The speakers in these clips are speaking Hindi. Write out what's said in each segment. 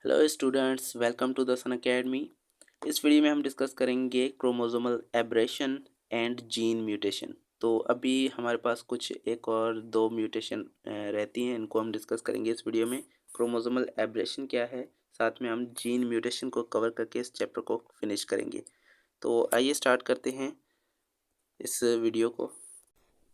Hello students, welcome to the Sun Academy. इस वीडियो में हम डिस्कस करेंगे chromosomal aberration and gene mutation. तो अभी हमारे पास कुछ एक और दो म्यूटेशन रहती हैं, इनको हम डिस्कस करेंगे इस वीडियो में। क्रोमोसोमल एब्रेशन क्या है, साथ में हम जीन म्यूटेशन को कवर करके इस चैप्टर को फिनिश करेंगे। तो आइए स्टार्ट करते हैं इस वीडियो को।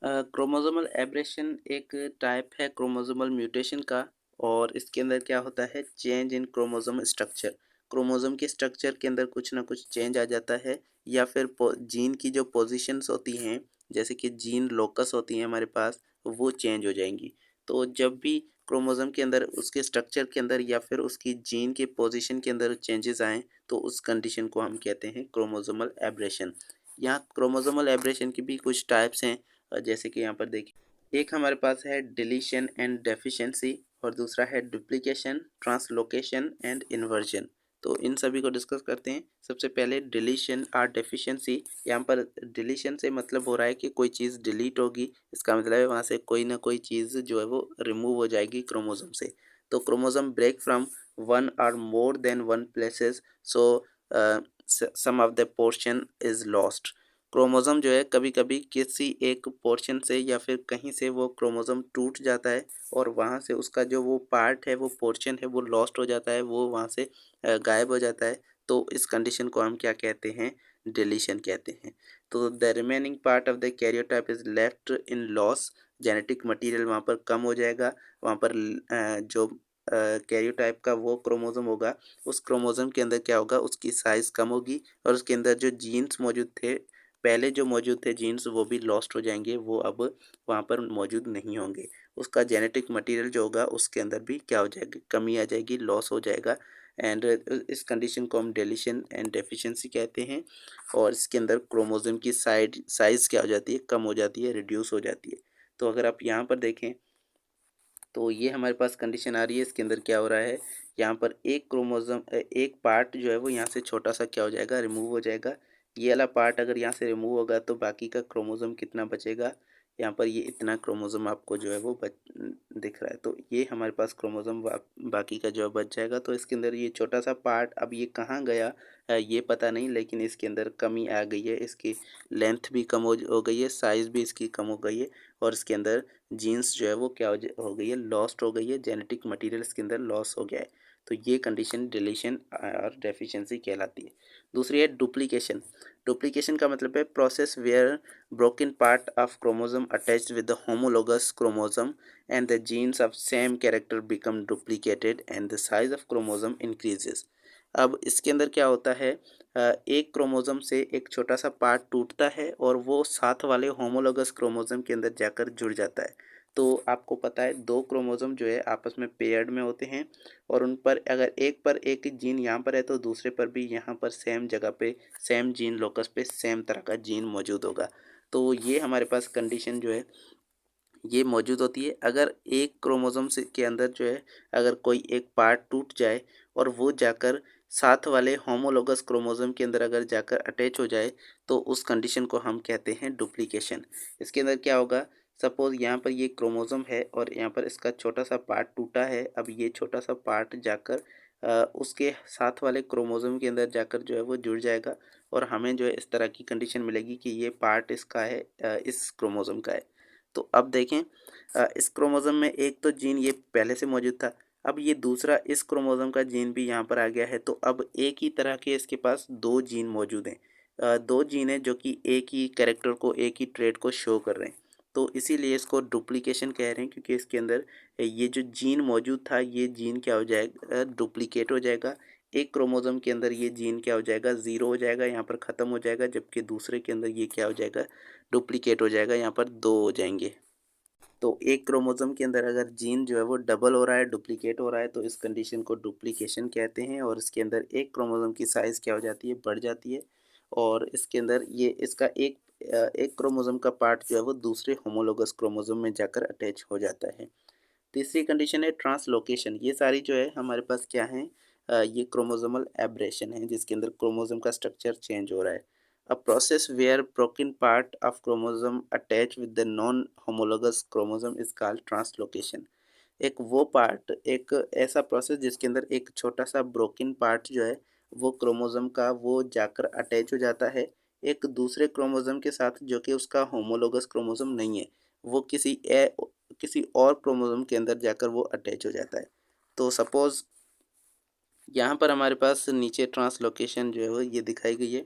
क्रोमोसोमल एब्रेशन एक टाइप है क्रोमोसोमल म्यूटेशन का, और इसके अंदर क्या होता है, change in chromosome structure. Chromosome के स्ट्रक्चर के अंदर कुछ ना कुछ चेंज आ जाता है, या फिर जीन की जो पोजीशंस होती हैं, जैसे कि जीन लोकस होती हैं हमारे पास, वो चेंज हो जाएंगी। तो जब भी क्रोमोसोम के अंदर उसके स्ट्रक्चर के अंदर या फिर उसकी जीन के पोजीशन के अंदर चेंजेस आएँ, तो उस कंडीशन को हम कहते हैं क्रोमोसोमल एब्रेशन। यहाँ क्रोमोसोमल एब्रेशन की भी कुछ टाइप्स हैं, जैसे कि यहाँ पर देखिए, एक हमारे पास है डिलीशन एंड डेफिशिएंसी, और दूसरा है डुप्लीकेशन, ट्रांसलोकेशन एंड इन्वर्जन। तो इन सभी को डिस्कस करते हैं। सबसे पहले डिलीशन और डेफिशिएंसी। यहाँ पर डिलीशन से मतलब हो रहा है कि कोई चीज़ डिलीट होगी, इसका मतलब है वहाँ से कोई ना कोई चीज़ जो है वो रिमूव हो जाएगी क्रोमोसोम से। तो क्रोमोसोम ब्रेक फ्रॉम वन और more than one places, so some of the portion is lost. Chromosome जो है कभी कभी किसी एक पोर्शन से या फिर कहीं से वो क्रोमोसोम टूट जाता है, और वहाँ से उसका जो वो पार्ट है, वो पोर्शन है, वो लॉस्ट हो जाता है, वो वहाँ से गायब हो जाता है। तो इस कंडीशन को हम क्या कहते हैं, डिलीशन कहते हैं। तो the remaining part of the karyotype is left in loss. Genetic material वहाँ पर कम हो जाएगा, वहाँ पर जो कैरियोटाइप का वो क्रोमोसोम होगा, उस क्रोमोसोम के अंदर क्या होगा, उसकी साइज़ कम होगी, और उसके अंदर जो जीन्स मौजूद थे, पहले जो मौजूद थे जीन्स, वो भी लॉस्ट हो जाएंगे, वो अब वहाँ पर मौजूद नहीं होंगे। उसका जेनेटिक मटेरियल जो होगा उसके अंदर भी क्या हो जाएगी, कमी आ जाएगी, लॉस हो जाएगा। एंड इस कंडीशन को हम डिलीशन एंड डेफिशिएंसी कहते हैं। और इसके अंदर क्रोमोसोम की साइज़ क्या हो जाती है, कम हो जाती है, रिड्यूस हो जाती है। तो अगर आप यहाँ पर देखें, तो ये हमारे पास कंडीशन आ रही है। इसके अंदर क्या हो रहा है, यहाँ पर एक क्रोमोसोम एक पार्ट जो है वो यहाँ से छोटा सा क्या हो जाएगा, रिमूव हो जाएगा। ये वाला पार्ट अगर यहाँ से रिमूव होगा तो बाकी का क्रोमोसोम कितना बचेगा, यहाँ पर ये इतना क्रोमोसोम आपको जो है वो दिख रहा है। तो ये हमारे पास क्रोमोसोम बाकी का जो है बच जाएगा। तो इसके अंदर ये छोटा सा पार्ट अब ये कहाँ गया, ये पता नहीं, लेकिन इसके अंदर कमी आ गई है, इसकी लेंथ भी कम हो गई है, साइज़ भी इसकी कम हो गई है, और इसके अंदर जीन्स जो है वो क्या हो गई है, लॉस्ट हो गई है, जेनेटिक मटेरियल इसके अंदर लॉस हो गया है। तो ये कंडीशन डिलीशन और डेफिशिएंसी कहलाती है। दूसरी है डुप्लीकेशन। डुप्लीकेशन का मतलब है process where broken part of chromosome attached with the homologous chromosome and the genes of same character become duplicated and the size of chromosome increases. अब इसके अंदर क्या होता है, एक क्रोमोसोम से एक छोटा सा पार्ट टूटता है और वो साथ वाले होमोलोगस क्रोमोसोम के अंदर जाकर जुड़ जाता है। तो आपको पता है दो क्रोमोसोम जो है आपस में पेयर्ड में होते हैं, और उन पर अगर एक पर एक जीन यहाँ पर है तो दूसरे पर भी यहाँ पर सेम जगह पे, सेम जीन लोकस पे सेम तरह का जीन मौजूद होगा। तो ये हमारे पास कंडीशन जो है ये मौजूद होती है। अगर एक क्रोमोसोम से के अंदर जो है, अगर कोई एक पार्ट टूट जाए और वो जाकर साथ वाले होमोलोगस क्रोमोसोम के अंदर अगर जाकर अटैच हो जाए, तो उस कंडीशन को हम कहते हैं डुप्लीकेशन। इसके अंदर क्या होगा, सपोज यहाँ पर ये क्रोमोसोम है और यहाँ पर इसका छोटा सा पार्ट टूटा है। अब ये छोटा सा पार्ट जाकर उसके साथ वाले क्रोमोसोम के अंदर जाकर जो है वो जुड़ जाएगा, और हमें जो है इस तरह की कंडीशन मिलेगी कि ये पार्ट इसका है, इस क्रोमोसोम का है। तो अब देखें, इस क्रोमोसोम में एक तो जीन ये पहले से मौजूद था, अब ये दूसरा इस क्रोमोसोम का जीन भी यहाँ पर आ गया है, तो अब एक ही तरह के इसके पास दो जीन मौजूद हैं। दो जीन हैं जो कि एक ही कैरेक्टर को, एक ही ट्रेट को शो कर रहे हैं। तो इसीलिए इसको डुप्लीकेशन कह रहे हैं, क्योंकि इसके अंदर ये जो जीन मौजूद था, ये जीन क्या हो जाएगा, डुप्लीकेट हो जाएगा। एक क्रोमोसोम के अंदर ये जीन क्या हो जाएगा, ज़ीरो हो जाएगा, यहाँ पर ख़त्म हो जाएगा, जबकि दूसरे के अंदर ये क्या हो जाएगा, डुप्लीकेट हो जाएगा, यहाँ पर दो हो जाएंगे। तो एक क्रोमोसोम के अंदर अगर जीन जो है वो डबल हो रहा है, डुप्लीकेट हो रहा है, तो इस कंडीशन को डुप्लीकेशन कहते हैं। और इसके अंदर एक क्रोमोसोम की साइज़ क्या हो जाती है, बढ़ जाती है, और इसके अंदर ये इसका एक क्रोमोसोम का पार्ट जो है वो दूसरे होमोलोगस क्रोमोसोम में जाकर अटैच हो जाता है। तीसरी कंडीशन है ट्रांसलोकेशन। ये सारी जो है हमारे पास क्या है, ये क्रोमोसोमल एब्रेशन है, जिसके अंदर क्रोमोसोम का स्ट्रक्चर चेंज हो रहा है। A process where broken part of chromosome attach with the non homologous chromosome is called translocation. एक वो पार्ट, एक ऐसा प्रोसेस जिसके अंदर एक छोटा सा ब्रोकन पार्ट जो है वो क्रोमोसोम का वो जाकर अटैच हो जाता है एक दूसरे क्रोमोसोम के साथ, जो कि उसका होमोलोगस क्रोमोसोम नहीं है, वो किसी और क्रोमोसोम के अंदर जाकर वो अटैच हो जाता है। तो सपोज़ यहाँ पर हमारे पास नीचे ट्रांसलोकेशन जो है वो ये दिखाई गई है।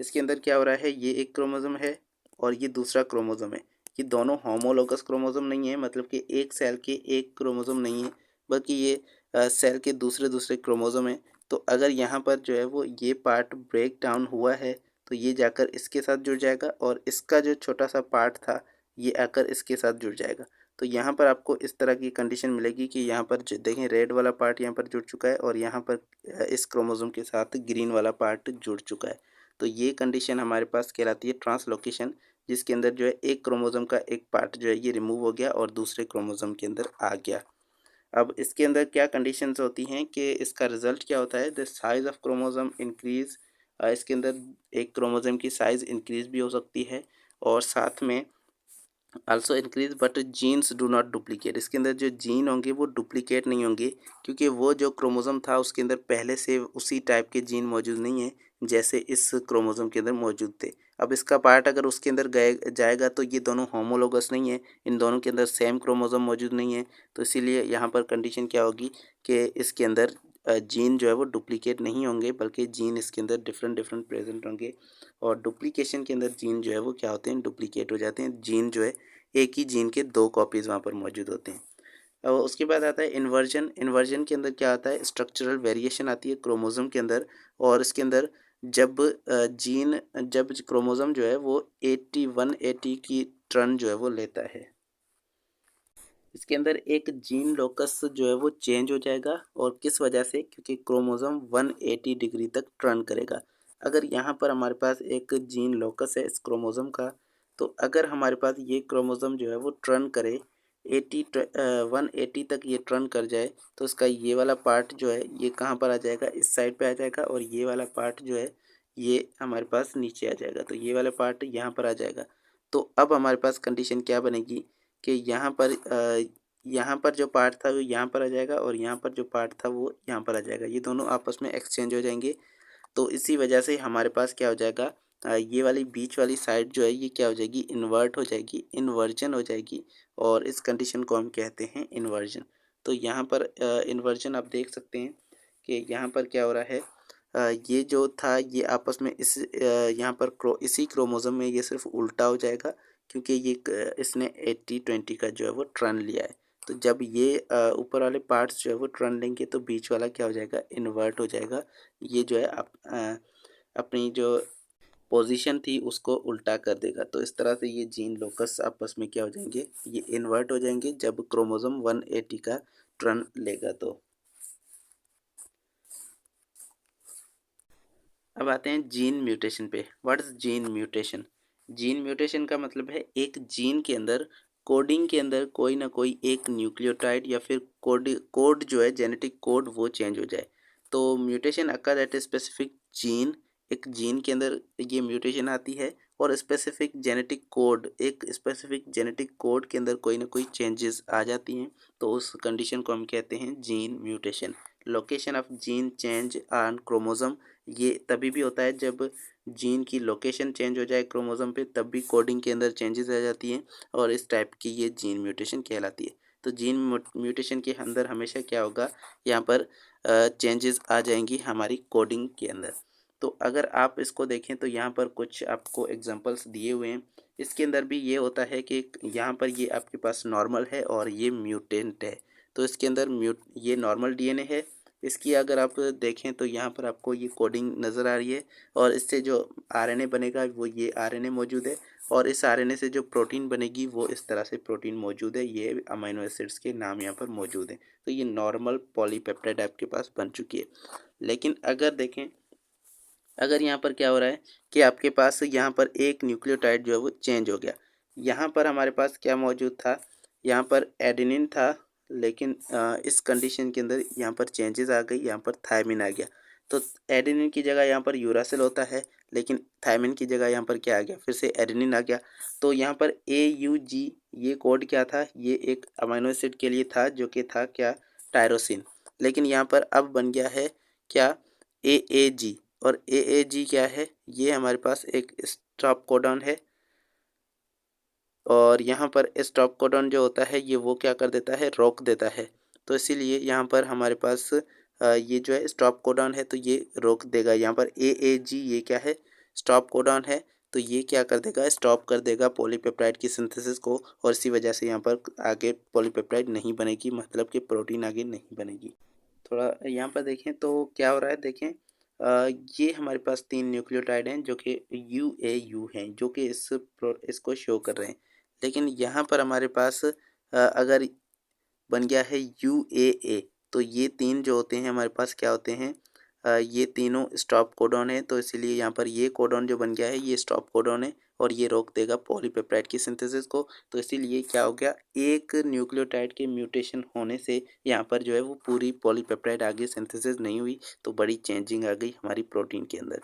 इसके अंदर क्या हो रहा है, ये एक क्रोमोसोम है और ये दूसरा क्रोमोसोम है। ये दोनों होमोलोगस क्रोमोसोम नहीं है, मतलब कि एक सेल के एक क्रोमोसोम नहीं है, बल्कि ये सेल के दूसरे दूसरे क्रोमोसोम है। तो अगर यहाँ पर जो है वो ये पार्ट ब्रेक डाउन हुआ है तो ये जाकर इसके साथ जुड़ जाएगा और इसका जो छोटा सा पार्ट था ये आकर इसके साथ जुड़ जाएगा। तो यहाँ पर आपको इस तरह की कंडीशन मिलेगी कि यहाँ पर देखें रेड वाला पार्ट यहाँ पर जुड़ चुका है और यहाँ पर इस क्रोमोसोम के साथ ग्रीन वाला पार्ट जुड़ चुका है। तो ये कंडीशन हमारे पास कहलाती है ट्रांसलोकेशन, जिसके अंदर जो है एक क्रोमोसोम का एक पार्ट जो है ये रिमूव हो गया और दूसरे क्रोमोसोम के अंदर आ गया। अब इसके अंदर क्या कंडीशंस होती हैं कि इसका रिजल्ट क्या होता है, the size of chromosome increase. इसके अंदर एक क्रोमोसोम की साइज़ इंक्रीज भी हो सकती है और साथ में also increase, but genes do not duplicate. इसके अंदर जो जीन होंगे वो डुप्लीकेट नहीं होंगे, क्योंकि वो जो क्रोमोसोम था उसके अंदर पहले से उसी टाइप के जीन मौजूद नहीं है जैसे इस क्रोमोसोम के अंदर मौजूद थे। अब इसका पार्ट अगर उसके अंदर गए जाएगा तो ये दोनों होमोलोगस नहीं है, इन दोनों के अंदर सेम क्रोमोसोम मौजूद नहीं है। तो इसीलिए यहाँ पर कंडीशन क्या होगी कि इसके अंदर जीन जो है वो डुप्लीकेट नहीं होंगे, बल्कि जीन इसके अंदर डिफरेंट डिफरेंट प्रेजेंट होंगे। और डुप्लीकेशन के अंदर जीन जो है वो क्या होते हैं, डुप्लीकेट हो जाते हैं। जीन जो है एक ही जीन के दो कॉपीज़ वहाँ पर मौजूद होते हैं। और उसके बाद आता है इन्वर्जन। इन्वर्जन के अंदर क्या आता है, स्ट्रक्चरल वेरिएशन आती है क्रोमोसोम के अंदर। और इसके अंदर जब जब क्रोमोसोम जो है वो 180 की टर्न जो है वो लेता है, इसके अंदर एक जीन लोकस जो है वो चेंज हो जाएगा। और किस वजह से, क्योंकि क्रोमोसोम 180 डिग्री तक टर्न करेगा। अगर यहाँ पर हमारे पास एक जीन लोकस है इस क्रोमोसोम का, तो अगर हमारे पास ये क्रोमोसोम जो है वो टर्न करे 180 तक ये टर्न कर जाए, तो इसका ये वाला पार्ट जो है ये कहाँ पर आ जाएगा, इस साइड पे आ जाएगा। और ये वाला पार्ट जो है ये हमारे पास नीचे आ जाएगा, तो ये वाला पार्ट यहाँ पर आ जाएगा। तो अब हमारे पास कंडीशन क्या बनेगी कि यहाँ पर जो पार्ट था वो यहाँ पर आ जाएगा और यहाँ पर जो पार्ट था वो यहाँ पर आ जाएगा, ये दोनों आपस में एक्सचेंज हो जाएंगे। तो इसी वजह से हमारे पास क्या हो जाएगा, ये वाली बीच वाली साइड जो है ये क्या हो जाएगी, इन्वर्ट हो जाएगी, इन्वर्जन हो जाएगी। और इस कंडीशन को हम कहते हैं इन्वर्जन। तो यहाँ पर इन्वर्जन आप देख सकते हैं कि यहाँ पर क्या हो रहा है, ये जो था ये आपस में यहाँ पर इसी क्रोमोसोम में ये सिर्फ उल्टा हो जाएगा, क्योंकि इसने 80-20 का जो है वो टर्न लिया है। तो जब ये ऊपर वाले पार्ट्स जो है वो टर्न लेंगे तो बीच वाला क्या हो जाएगा, इन्वर्ट हो जाएगा। ये जो है अपनी जो पोजीशन थी उसको उल्टा कर देगा। तो इस तरह से ये जीन लोकस आपस में क्या हो जाएंगे, ये इन्वर्ट हो जाएंगे जब क्रोमोसोम 180 का टर्न लेगा। तो अब आते हैं जीन म्यूटेशन पे। What is gene mutation? Gene mutation का मतलब है एक जीन के अंदर कोडिंग के अंदर कोई ना कोई एक न्यूक्लियोटाइड या फिर कोड जो है जेनेटिक कोड वो चेंज हो जाए। तो mutation occur at a specific gene, एक जीन के अंदर ये म्यूटेशन आती है और स्पेसिफिक जेनेटिक कोड, एक स्पेसिफिक जेनेटिक कोड के अंदर कोई ना कोई चेंजेस आ जाती हैं। तो उस कंडीशन को हम कहते हैं gene mutation. Location of gene change on chromosome, ये तभी भी होता है जब जीन की लोकेशन चेंज हो जाए क्रोमोसोम पे, तब भी कोडिंग के अंदर चेंजेस आ जाती हैं और इस टाइप की ये जीन म्यूटेशन कहलाती है। तो जीन म्यूटेशन के अंदर हमेशा क्या होगा, यहाँ पर चेंजेस आ जाएंगी हमारी कोडिंग के अंदर। तो अगर आप इसको देखें तो यहाँ पर कुछ आपको एग्जांपल्स दिए हुए हैं। इसके अंदर भी ये होता है कि यहाँ पर ये आपके पास नॉर्मल है और ये म्यूटेंट है। तो इसके अंदर ये नॉर्मल डीएनए है, इसकी अगर आप देखें तो यहाँ पर आपको ये कोडिंग नज़र आ रही है और इससे जो आरएनए बनेगा वो ये आरएनए मौजूद है और इस आरएनए से जो प्रोटीन बनेगी वो इस तरह से प्रोटीन मौजूद है। ये अमीनो एसिड्स के नाम यहाँ पर मौजूद हैं। तो ये नॉर्मल पॉलीपेप्टाइड आपके पास बन चुकी है। लेकिन अगर देखें, अगर यहाँ पर क्या हो रहा है कि आपके पास यहाँ पर एक न्यूक्लियोटाइड जो है वो चेंज हो गया। यहाँ पर हमारे पास क्या मौजूद था, यहाँ पर एडेनिन था, लेकिन इस कंडीशन के अंदर यहाँ पर चेंजेस आ गई, यहाँ पर थायमिन आ गया। तो एडेनिन की जगह यहाँ पर यूरासिल होता है, लेकिन थायमिन की जगह यहाँ पर क्या आ गया, फिर से एडेनिन आ गया। तो यहाँ पर AUG ये कोड क्या था, ये एक अमीनो एसिड के लिए था जो कि था क्या, टायरोसिन। लेकिन यहाँ पर अब बन गया है क्या, AAG। और AAG क्या है, ये हमारे पास एक स्टॉप कोडॉन है। और यहाँ पर स्टॉप कोडॉन जो होता है ये वो क्या कर देता है, रोक देता है। तो इसीलिए यहाँ पर हमारे पास ये जो है स्टॉप कोडॉन है तो ये रोक देगा। यहाँ पर AAG ये क्या है, स्टॉप कोडॉन है, तो ये क्या कर देगा, स्टॉप कर देगा पॉलीपेप्टाइड की सिंथेसिस को। और इसी वजह से यहाँ पर आगे पॉलीपेप्टाइड नहीं बनेगी, मतलब कि प्रोटीन आगे नहीं बनेगी। थोड़ा यहाँ पर देखें तो क्या हो रहा है, देखें ये हमारे पास 3 न्यूक्लियोटाइड हैं जो कि UAU हैं, जो कि इसको शो कर रहे हैं। लेकिन यहाँ पर हमारे पास अगर बन गया है UAA, तो ये 3 जो होते हैं हमारे पास क्या होते हैं, ये तीनों स्टॉप कोडॉन है। तो इसीलिए यहाँ पर ये कोडॉन जो बन गया है ये स्टॉप कोडॉन है और ये रोक देगा पॉलीपेप्टाइड की सिंथेसिस को। तो इसीलिए क्या हो गया, एक न्यूक्लियोटाइड के म्यूटेशन होने से यहाँ पर जो है वो पूरी पॉलीपेप्टाइड आगे सिंथेसिस नहीं हुई, तो बड़ी चेंजिंग आ गई हमारी प्रोटीन के अंदर।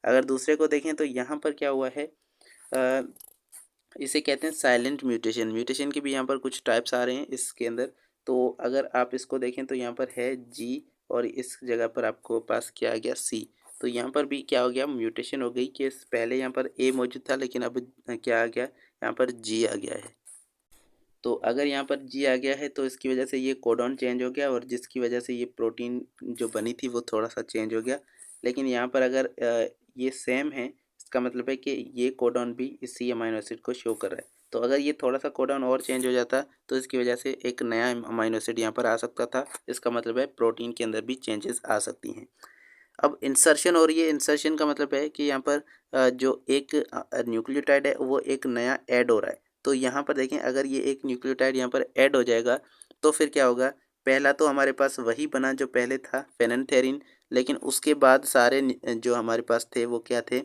अगर दूसरे को देखें तो यहाँ पर क्या हुआ है, अ, इसे कहते हैं साइलेंट म्यूटेशन। म्यूटेशन के भी यहाँ पर कुछ टाइप्स आ रहे हैं इसके अंदर। तो अगर आप इसको देखें तो यहाँ पर है G और इस जगह पर आपको पास क्या आ गया, C। तो यहाँ पर भी क्या हो गया, म्यूटेशन हो गई कि पहले यहाँ पर A मौजूद था लेकिन अब क्या आ गया, यहाँ पर G आ गया है। तो अगर यहाँ पर G आ गया है तो इसकी वजह से ये कोडॉन चेंज हो गया और जिसकी वजह से ये प्रोटीन जो बनी थी वो थोड़ा सा चेंज हो गया। लेकिन यहाँ पर अगर ये सेम है, इसका मतलब है कि ये कोडॉन भी इसी अमीनो एसिड को शो कर रहा है। तो अगर ये थोड़ा सा कोडॉन और चेंज हो जाता तो इसकी वजह से एक नया अमीनो एसिड यहाँ पर आ सकता था। इसका मतलब है प्रोटीन के अंदर भी चेंजेस आ सकती हैं। अब इंसर्शन हो रही है, इंसर्शन का मतलब है कि यहाँ पर जो एक न्यूक्लियोटाइड है वो एक नया ऐड हो रहा है। तो यहाँ पर देखें, अगर ये एक न्यूक्लियोटाइड यहाँ पर ऐड हो जाएगा तो फिर क्या होगा, पहला तो हमारे पास वही बना जो पहले था, फेनेंथेरिन। लेकिन उसके बाद सारे जो हमारे पास थे वो क्या थे,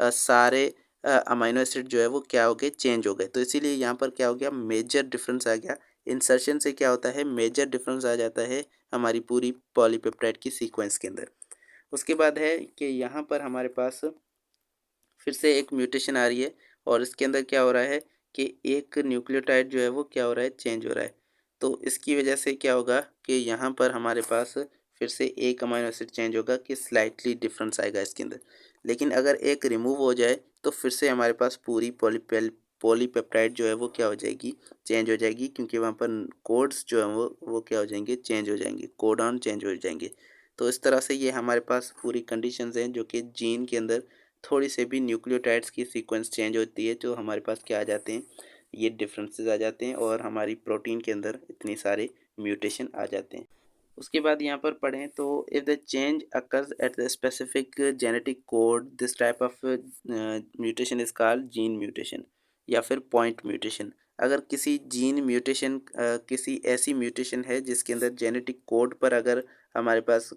सारे अमीनो एसिड जो है वो क्या हो गए, चेंज हो गए। तो इसीलिए यहाँ पर क्या हो गया, मेजर डिफरेंस आ गया। इंसर्शन से क्या होता है, मेजर डिफरेंस आ जाता है हमारी पूरी पॉलीपेप्टाइड की सीक्वेंस के अंदर। उसके बाद है कि यहाँ पर हमारे पास फिर से एक म्यूटेशन आ रही है और इसके अंदर क्या हो रहा है कि एक न्यूक्लियोटाइड जो है वो क्या हो रहा है, चेंज हो रहा है। तो इसकी वजह से क्या होगा कि यहाँ पर हमारे पास फिर से एक अमीनो एसिड चेंज होगा कि स्लाइटली डिफरेंस आएगा इसके अंदर। लेकिन अगर एक रिमूव हो जाए तो फिर से हमारे पास पूरी पॉलीपेप्टाइड जो है वो क्या हो जाएगी, चेंज हो जाएगी, क्योंकि वहाँ पर कोड्स जो हैं वो क्या हो जाएंगे, चेंज हो जाएंगे, कोडॉन चेंज हो जाएंगे। तो इस तरह से ये हमारे पास पूरी कंडीशंस हैं जो कि जीन के अंदर थोड़ी से भी न्यूक्लियोटाइड्स की सीक्वेंस चेंज होती है तो हमारे पास क्या आ जाते हैं, ये डिफरेंसेस आ जाते हैं और हमारी प्रोटीन के अंदर इतने सारे म्यूटेशन आ जाते हैं। उसके बाद यहाँ पर पढ़ें तो if the change occurs at the specific genetic code this type of mutation is called gene mutation या फिर पॉइंट म्यूटेशन। अगर किसी जीन म्यूटेशन किसी ऐसी म्यूटेशन है जिसके अंदर जेनेटिक कोड पर अगर हमारे पास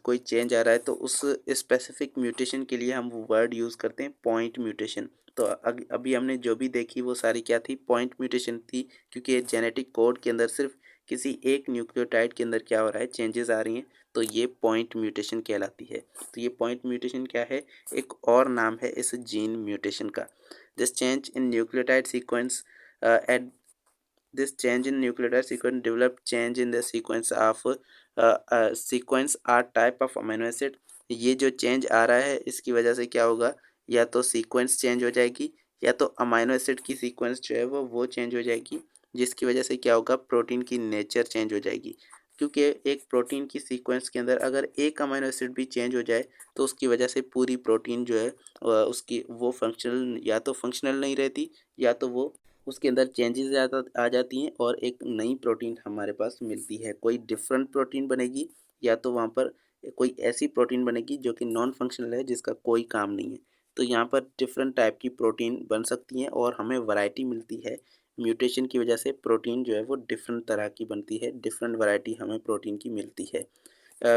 कोई चेंज आ रहा है तो उस स्पेसिफिक म्यूटेशन के लिए हम वो वर्ड यूज़ करते हैं पॉइंट म्यूटेशन। तो अभी हमने जो भी देखी वो सारी क्या थी, पॉइंट म्यूटेशन थी, क्योंकि जेनेटिक कोड के अंदर सिर्फ किसी एक न्यूक्लियोटाइड के अंदर क्या हो रहा है, चेंजेस आ रही हैं, तो ये पॉइंट म्यूटेशन कहलाती है। तो ये पॉइंट म्यूटेशन क्या है, एक और नाम है इस जीन म्यूटेशन का। This change in nucleotide sequence at this change in nucleotide sequence develop change in the sequence of sequence or type of amino acid। ये जो चेंज आ रहा है इसकी वजह से क्या होगा, या तो सीक्वेंस चेंज हो जाएगी या तो अमीनो एसिड की सीक्वेंस जो है वो चेंज हो जाएगी, जिसकी वजह से क्या होगा, प्रोटीन की नेचर चेंज हो जाएगी। क्योंकि एक प्रोटीन की सीक्वेंस के अंदर अगर एक अमीनो एसिड भी चेंज हो जाए तो उसकी वजह से पूरी प्रोटीन जो है उसकी वो फंक्शनल, या तो फंक्शनल नहीं रहती या तो वो उसके अंदर चेंजेस ज़्यादा आ जाती हैं और एक नई प्रोटीन हमारे पास मिलती है। कोई डिफरेंट प्रोटीन बनेगी या तो वहाँ पर कोई ऐसी प्रोटीन बनेगी जो कि नॉन फंक्शनल है, जिसका कोई काम नहीं है। तो यहाँ पर डिफरेंट टाइप की प्रोटीन बन सकती हैं और हमें वैरायटी मिलती है। म्यूटेशन की वजह से प्रोटीन जो है वो डिफरेंट तरह की बनती है, डिफरेंट वैरायटी हमें प्रोटीन की मिलती है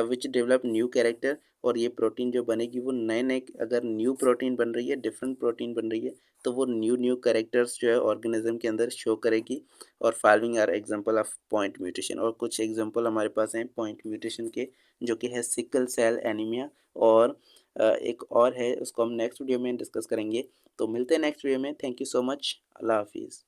विच डेवलप न्यू कैरेक्टर। और ये प्रोटीन जो बनेगी वो नए नए, अगर न्यू प्रोटीन बन रही है, डिफरेंट प्रोटीन बन रही है, तो वो न्यू न्यू कैरेक्टर्स जो है ऑर्गेनिज्म के अंदर शो करेगी। और following are example of point mutation. और कुछ एग्जांपल हमारे पास हैं पॉइंट म्यूटेशन के, जो कि है सिकल सेल एनीमिया। और एक और है, उसको हम नेक्स्ट वीडियो में डिस्कस करेंगे। तो मिलते हैं नेक्स्ट वीडियो में। Thank you so much. अल्लाह हाफिज़।